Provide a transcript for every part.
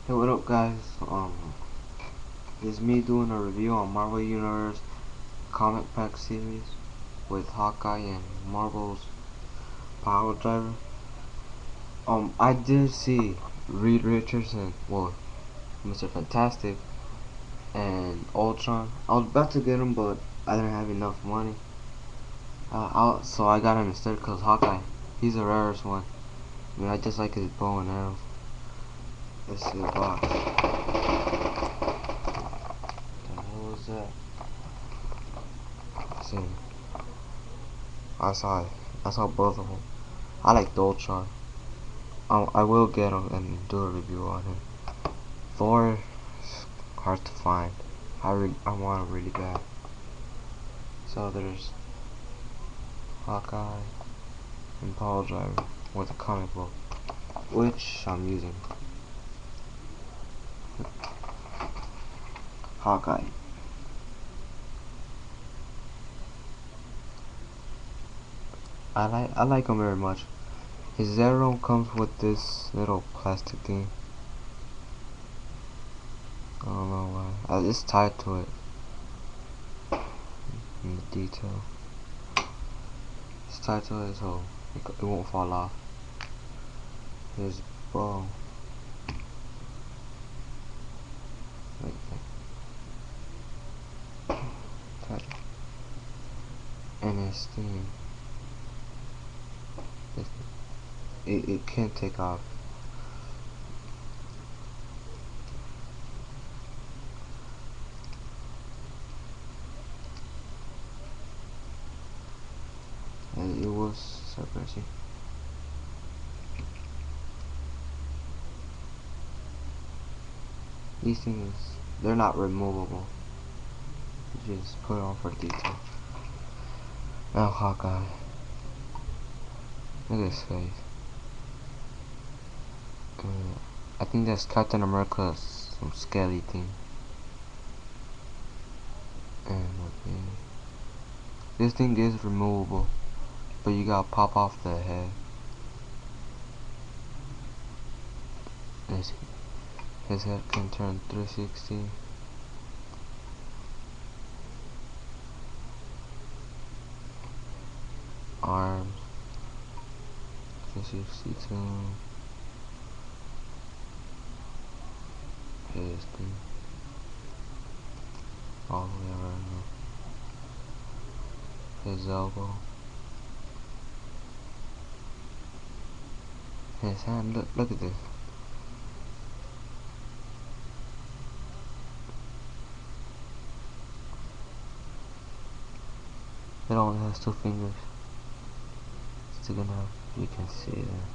Hey, what up, guys? It's me doing a review on Marvel Universe comic pack series with Hawkeye and Marvel's Power Driver. I did see Reed Richardson, well, Mr. Fantastic, and Ultron. I was about to get him, but I didn't have enough money. So I got him instead because Hawkeye, he's the rarest one. I mean, I just like his bow and arrows. Let's see the box. What the hell was that? Let's see. I saw it. I saw both of them. I like Ultron. I will get him and do a review on him. Thor is hard to find. I want him really bad. So there's Hawkeye and Power Driver with a comic book, which I'm using. Hawkeye. I like him very much. His arrow comes with this little plastic thing. I don't know why. It's tied to it. In the detail. It's tied to it so it won't fall off. His bow. Like that. And his thing. It can't take off. And it was surprising. These things, they're not removable. You just put it on for detail. Now Hawkeye. Look at his face. I think that's Captain America's some skelly thing. And okay. This thing is removable, but you gotta pop off the head. His head can turn 360. Arms 362. His thing all the way around. His elbow. His hand. Look at this. It only has 2 fingers. Stick enough. You can see that.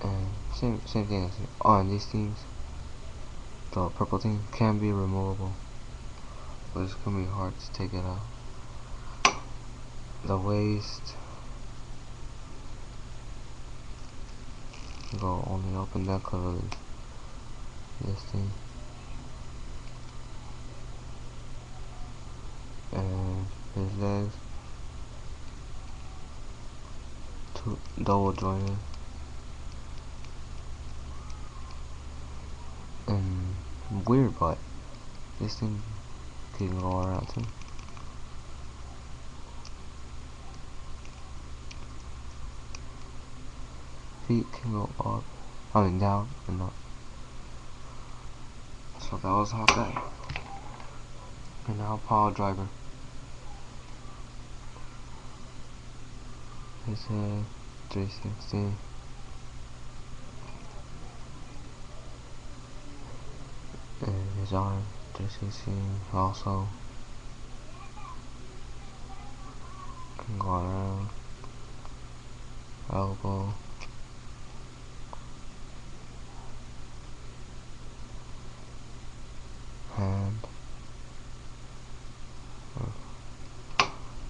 And same thing as on these things. The purple thing can be removable, but it's gonna be hard to take it out. The waist go only up and down because of this thing. And his legs, double jointed. And weird, but this thing can go around too. Feet can go up, I mean down and up. So that was Hawkeye. And now Power Driver. His head 360. And his arm 360 also can go around. Elbow. Hand.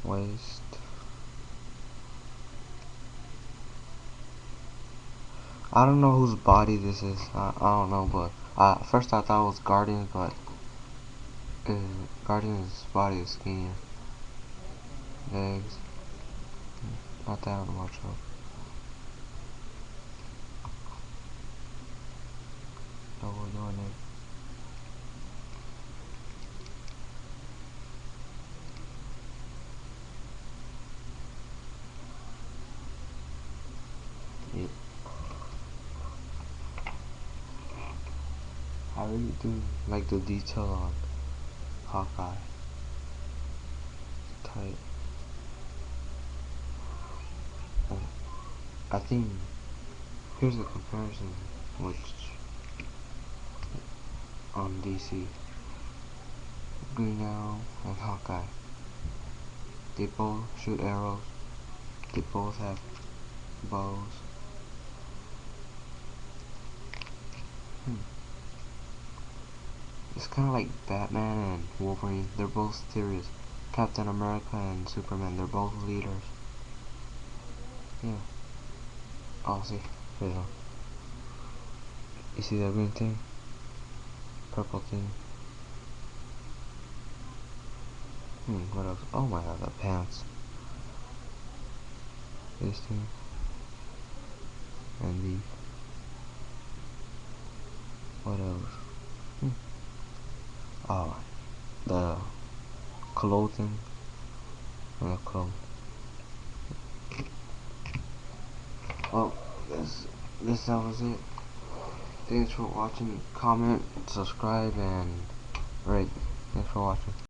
Waist. I don't know whose body this is. I don't know, but at first I thought it was Guardian, but Guardian's body is skinnier. eggs. Not that much of. So we're doing it. Yep. I really do like the detail on Hawkeye. Tight. I think here's a comparison which on DC. Green Arrow and Hawkeye. They both shoot arrows. They both have bows. It's kind of like Batman and Wolverine. They're both serious. Captain America and Superman. They're both leaders. Yeah. Oh, see. Here's one. You see that green thing? Purple thing. What else? Oh my god, the pants. This thing. And these. What else? Oh, the clothing. And the clothes. Oh, that was it. Thanks for watching. Comment, subscribe, and rate. Thanks for watching.